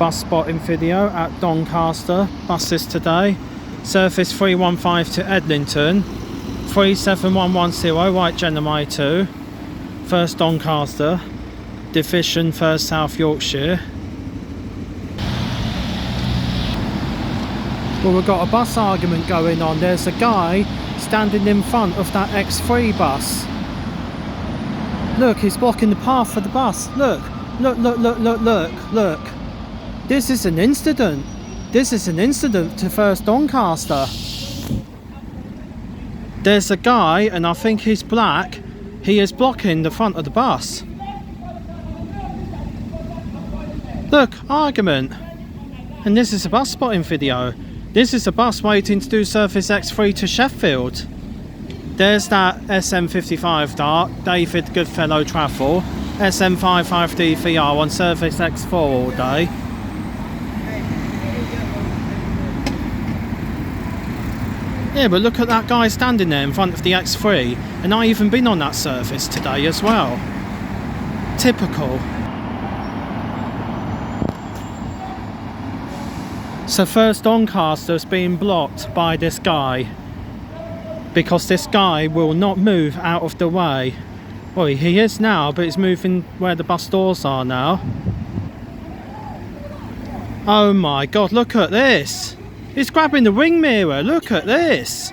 Bus spotting video at Doncaster Buses today. Surface 315 to Edlington, 37110 White Genemi 2, First Doncaster, Division First South Yorkshire. Well, we've got a bus argument going on. There's a guy standing in front of that X3 bus. Look, he's blocking the path for the bus. Look. This is an incident. This is an incident to First Doncaster. There's a guy, and I think he's black. He is blocking the front of the bus. Look, argument. And this is a bus spotting video. This is a bus waiting to do Surface X3 to Sheffield. There's that SM55 Dart, David Goodfellow Traffel, SM55D VR on Surface X4 all day. Yeah, but look at that guy standing there in front of the X3, and I even been on that surface today as well. Typical. So First Doncaster's being blocked by this guy because this guy will not move out of the way. Well, he is now, but he's moving where the bus doors are now. Oh my god, look at this! He's grabbing the wing mirror, look at this!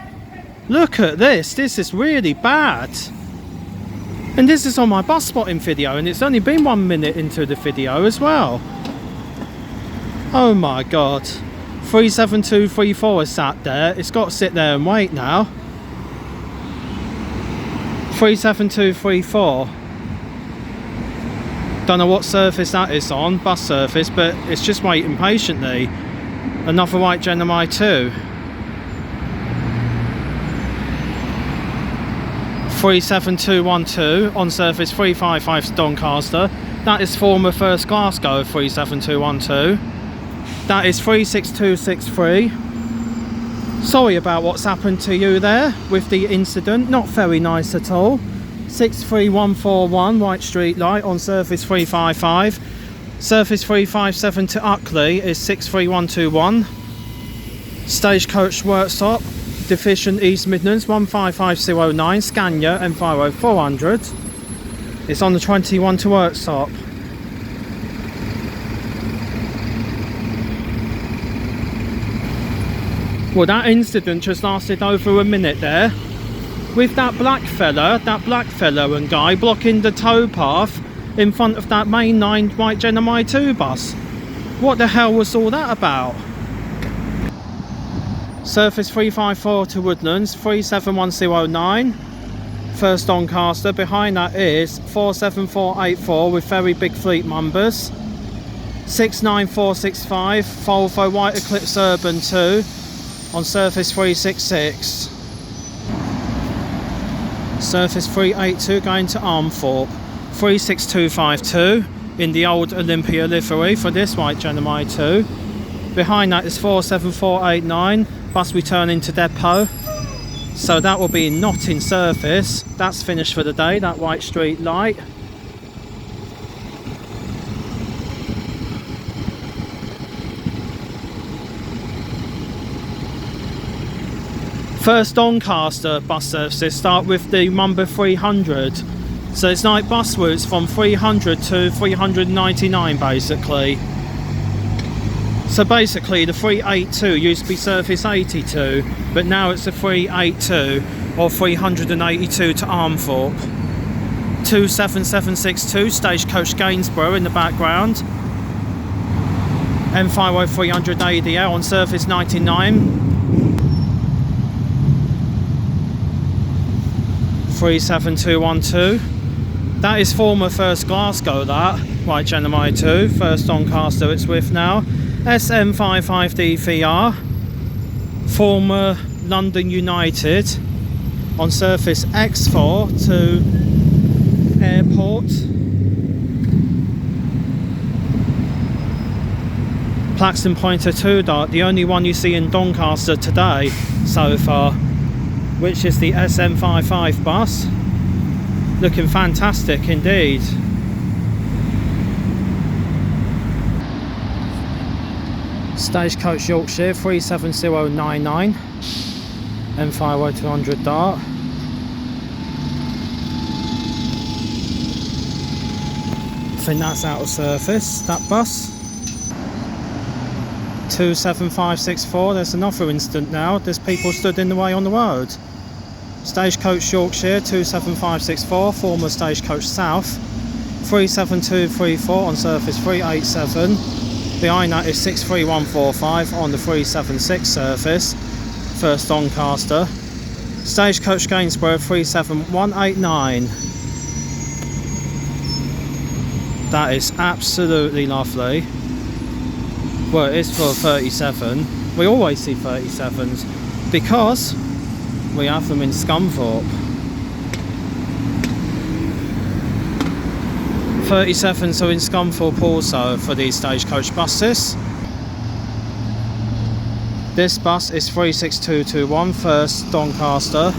Look at this, this is really bad! And this is on my bus spotting video, and it's only been 1 minute into the video as well. Oh my god. 37234 is sat there, it's got to sit there and wait now. 37234. Don't know what surface that is on, bus surface, but it's just waiting patiently. Another White Genemi 2. 37212 on surface 355 Doncaster. That is former First Glasgow 37212. That is 36263. Sorry about what's happened to you there with the incident. Not very nice at all. 63141 White Street Light on surface 355. Surface 357 to Uckley is 63121. Stagecoach Workshop, Division East Midlands 15509, Scania Enviro 400. It's on the 21 to Workshop. Well, that incident just lasted over a minute there. With that black fella and guy blocking the towpath in front of that main 9 White Genemi 2 bus. What the hell was all that about? Surface 354 to Woodlands, 37109. First Doncaster. Behind that is 47484 with very big fleet numbers. 69465 Volvo White Eclipse Urban 2 on surface 366. Surface 382 going to Armthorpe. 36252 in the old Olympia livery for this White Genemi 2. Behind that is 47489, bus returning to depot. So that will be not in surface. That's finished for the day, that White Street Light. First Doncaster bus services start with the number 300. So it's like bus routes from 300 to 399 basically. So basically the 382 used to be surface 82, but now it's a 382 or 382 to Armthorpe. 27762 Stagecoach Gainsborough in the background. Enviro 300 ADL on surface 99. 37212. That is former First Glasgow, that White Genemi 2. First Doncaster it's with now. SM55D VR. Former London United on surface X4 to Airport. Plaxton Pointer 2 Dart, the only one you see in Doncaster today so far, which is the SM55 bus. Looking fantastic indeed. Stagecoach Yorkshire 37099 M50200 Dart. I think that's out of service, that bus. 27564, there's another incident now. There's people stood in the way on the road. Stagecoach Yorkshire 27564, former Stagecoach South 37234 on surface 387. Behind that is 63145 on the 376 surface, First Doncaster. Stagecoach Gainsborough 37189. That is absolutely lovely. Well, it is for 37. We always see 37s because we have them in Scunthorpe. 37s are in Scunthorpe also for these Stagecoach buses. This bus is 36221 First Doncaster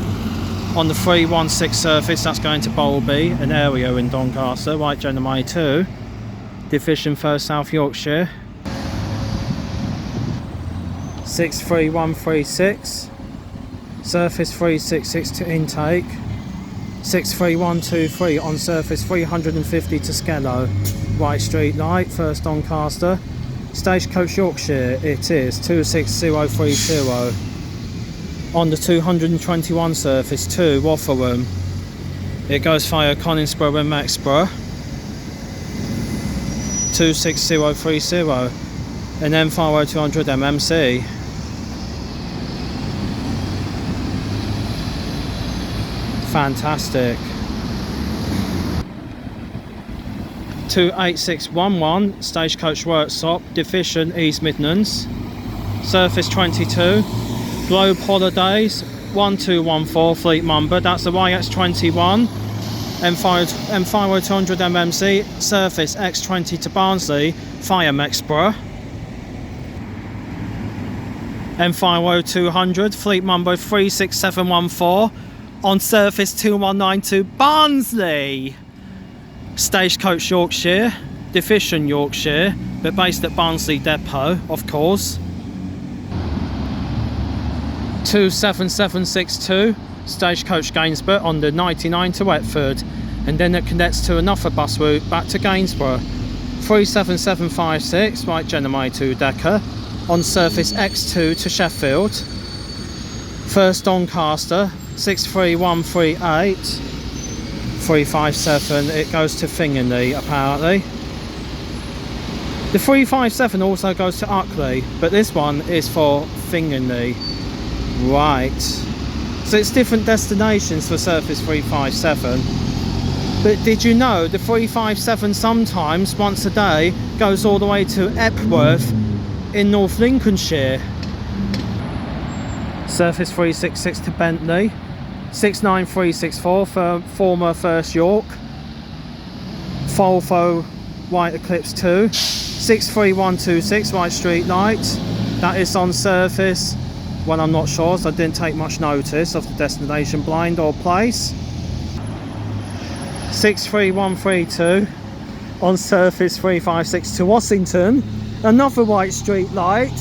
on the 316 surface. That's going to Bowlby, an area in Doncaster, White Gentleman 2, Division First South Yorkshire. 63136, surface 366 to intake. 63123 on surface 350 to Skello, White Street Light, First Doncaster. Stagecoach Yorkshire, it is 26030 on the 221 surface to Rotherham. It goes via Coningsborough and Mexborough. 26030 and then 50200 MMC. Fantastic. 28611 Stagecoach Worksop, Division East Midlands, surface 22, Globe Holidays 1214 Fleet Mumber, that's the YX21 M50200 MMC, surface X20 to Barnsley via Mexborough. M50200 Fleet Mumbo 36714 on surface 2192 Barnsley. Stagecoach Yorkshire, Division Yorkshire, but based at Barnsley Depot, of course. 27762 Stagecoach Gainsborough on the 99 to Whetford, and then it connects to another bus route back to Gainsborough. 37756 White Gentleman 2 Decker on surface X2 to Sheffield. First Doncaster 63138 357, it goes to Fingerley apparently. The 357 also goes to Uckley, but this one is for Fingerley. Right, so it's different destinations for surface 357. But did you know the 357 sometimes once a day goes all the way to Epworth in North Lincolnshire. Surface 366 to Bentley. 69364 for former First York. Volvo White Eclipse 2. 63126 White Street Light. That is on surface, well, I'm not sure, so I didn't take much notice of the destination blind or place. 63132 on surface 356 to Wassington. Another White Street Light.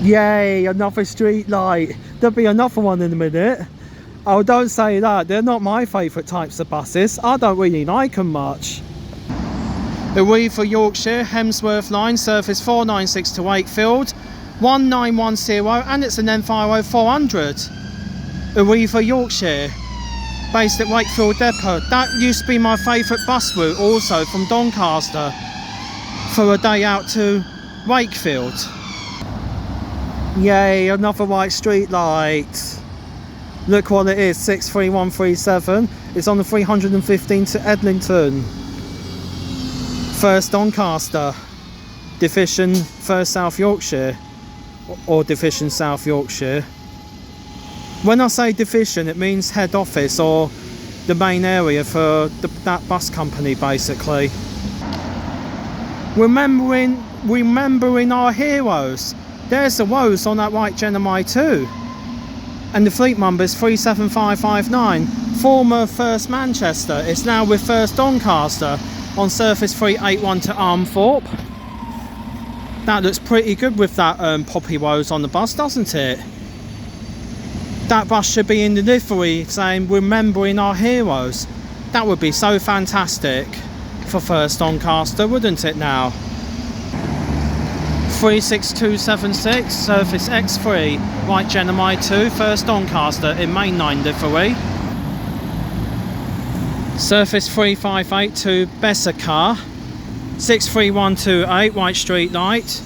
Yay, another street light. There'll be another one in a minute. Oh, don't say that. They're not my favourite types of buses. I don't really like them much. The Weave for Yorkshire, Hemsworth Line, surface 496 to Wakefield. 1910, and it's an M50400. 400. The Weave for Yorkshire, based at Wakefield Depot. That used to be my favourite bus route also from Doncaster for a day out to Wakefield. Yay, another White Street Light. Look what it is, 63137. It's on the 315 to Edlington. First Doncaster, Division First South Yorkshire, or Division South Yorkshire. When I say division, it means head office or the main area for that bus company, basically. Remembering our heroes. There's the woes on that White Gentleman 2. And the fleet number is 37559. Former First Manchester. It's now with First Doncaster on surface 381 to Armthorpe. That looks pretty good with that poppy rose on the bus, doesn't it? That bus should be in the livery saying remembering our heroes. That would be so fantastic for First Doncaster, wouldn't it now? 36276, Surface X3, White Genomai 2, First Doncaster in main 9 livery. Surface 3582, Besser car. 63128, White Street Light,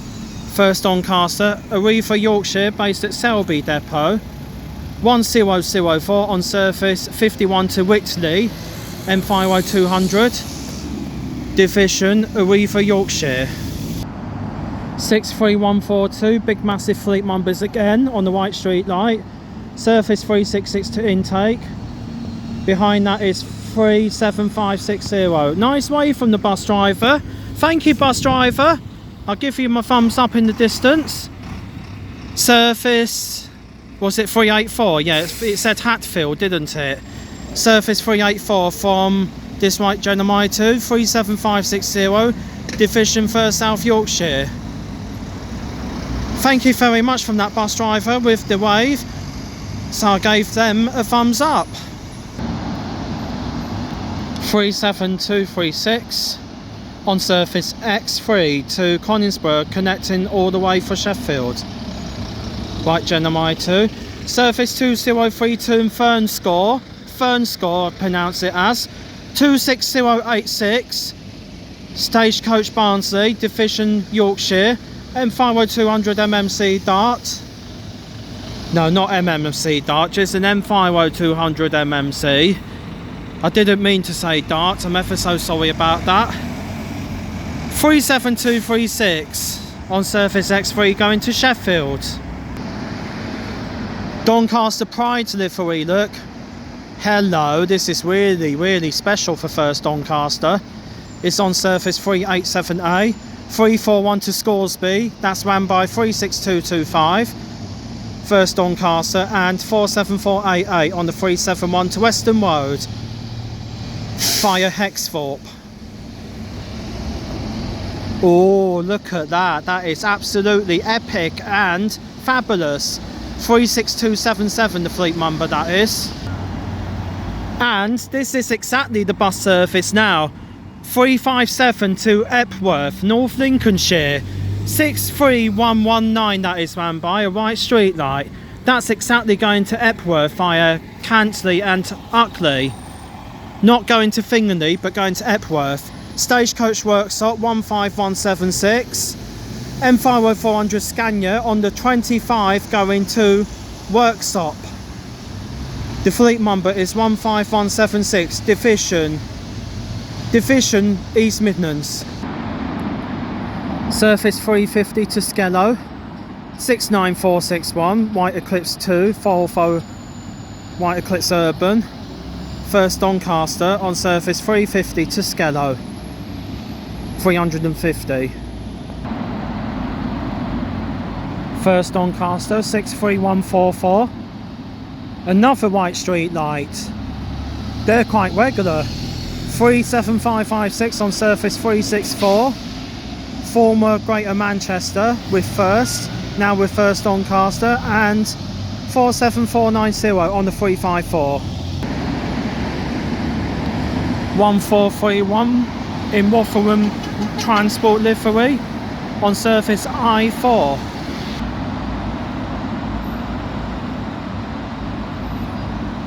First Doncaster, Aretha, Yorkshire, based at Selby Depot. 1004 on surface 51 to Whitley, M50200, Division, Aretha, Yorkshire. 63142, big massive fleet numbers again on the White Street Light, surface 3662 intake. Behind that is 37560. Nice wave from the bus driver. Thank you, bus driver. I'll give you my thumbs up in the distance. Surface, was it 384? Yeah, it said Hatfield, didn't it? Surface 384 from this White Genomai 2, 37560, Division, First South Yorkshire. Thank you very much from that bus driver with the wave. So I gave them a thumbs up. 37236 on surface X3 to Coningsburg, connecting all the way for Sheffield. White Genomai 2. Surface 2032 in Fernscore, I pronounce it as. 26086 Stagecoach Barnsley, Division, Yorkshire, M50200 MMC Dart. No, not MMC Dart, just an M50200 MMC. I didn't mean to say Dart, I'm ever so sorry about that. 37236 on surface X3 going to Sheffield. Doncaster Pride's livery, look. Hello, this is really special for First Doncaster. It's on surface 387A, 341 to Scoresby, that's ran by 36225. First Doncaster, and 47488 on the 371 to Western Road via Hexthorpe. Oh, look at that. That is absolutely epic and fabulous. 36277, the fleet number that is. And this is exactly the bus service now. 357 to Epworth, North Lincolnshire. 63119, that is ran by a White Street Light. That's exactly going to Epworth via Cantley and Uckley. Not going to Fingerley, but going to Epworth. Stagecoach Workshop 15176. M50400 Scania on the 25 going to Worksop. The fleet number is 15176, Division East Midlands. Surface 350 to Skello, 69461, White Eclipse 2, Volvo White Eclipse Urban, First Doncaster on surface 350 to Skello, 350. First Doncaster 63144, another White Street Light. They're quite regular. 37556 on surface 364. Former Greater Manchester with First, now with First Doncaster, and 47490 on the 354. 1431 in Rotherham Transport livery on surface I4.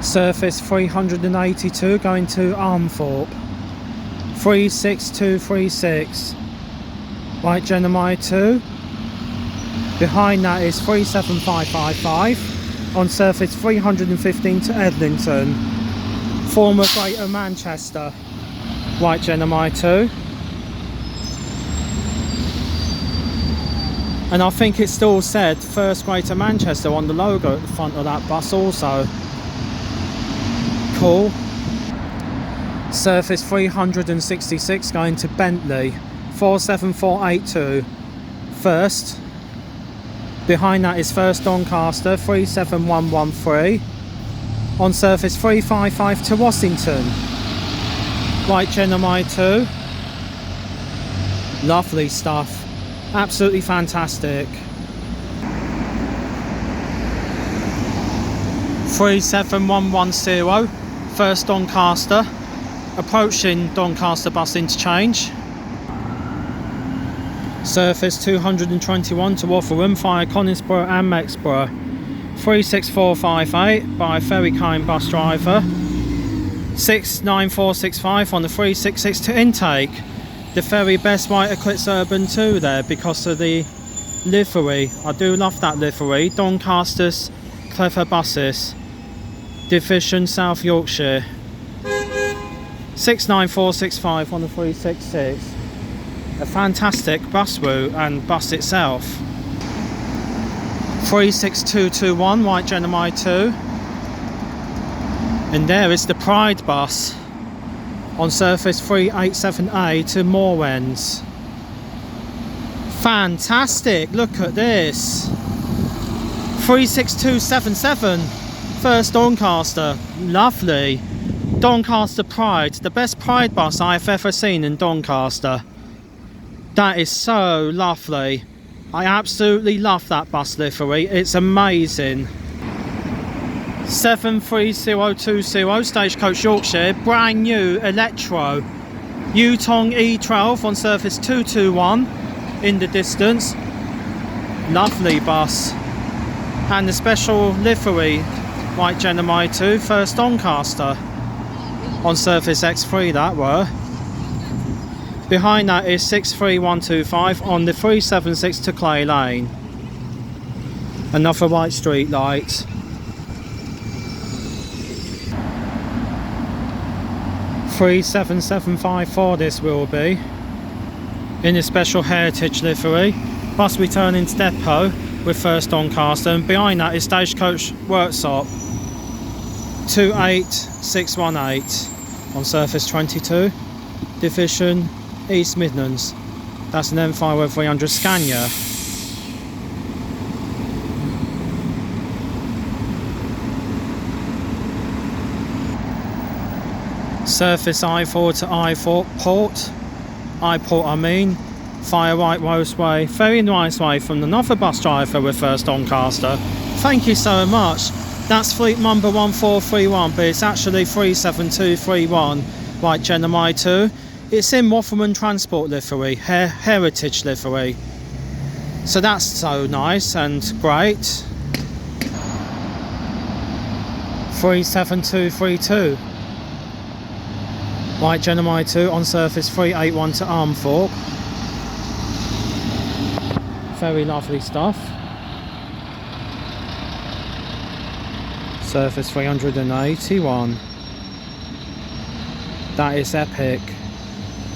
Surface 382 going to Armthorpe. 36236 White Genomai 2. Behind that is 37555 on surface 315 to Edlington. Former Greater Manchester White Genomai 2. And I think it still said First Greater Manchester on the logo at the front of that bus also. Cool. Surface 366 going to Bentley, 47482. First. Behind that is First Doncaster, 37113. On surface 355 to Wassington. White Genomai 2. Lovely stuff. Absolutely fantastic. 37110, First Doncaster, approaching Doncaster bus interchange. Surface 221 to Rotherham via Conisborough and Mexborough. 36458 by very kind bus driver. 69465 on the 366 to intake. The very best white Eclipse Urban 2 there because of the livery. I do love that livery. Doncaster's Clever Buses, Division South Yorkshire. 69465 on the 366. A fantastic bus route and bus itself. 36221 White Genomai 2. And there is the Pride bus on surface 387A to Moorends. Fantastic, look at this. 36277 First Doncaster, lovely. Doncaster Pride, the best Pride bus I've ever seen in Doncaster. That is so lovely. I absolutely love that bus livery, it's amazing. 73020 Stagecoach Yorkshire, brand new electro. Yutong E12 on surface 221 in the distance. Lovely bus. And the special livery, White Genomai 2, First Doncaster. On surface X3 that were. Behind that is 63125 on the 376 to Clay Lane. Another white street light. 37754 this will be. In a special heritage livery. Bus returning to depot with First Doncaster, and behind that is Stagecoach Workshop 28618 on surface 22, Division East Midlands. That's an M5300 Scania. Surface I4 to I4 port. I-port I mean. Fire right roseway. Very nice way from another bus driver with First Doncaster. Thank you so much. That's fleet number 1431, but it's actually 37231 White Genomai 2. It's in Rotherham Transport livery, heritage livery. So that's so nice and great. 37232 White Genomai 2 on surface 381 to Armthorpe. Very lovely stuff. Surface 381. That is epic.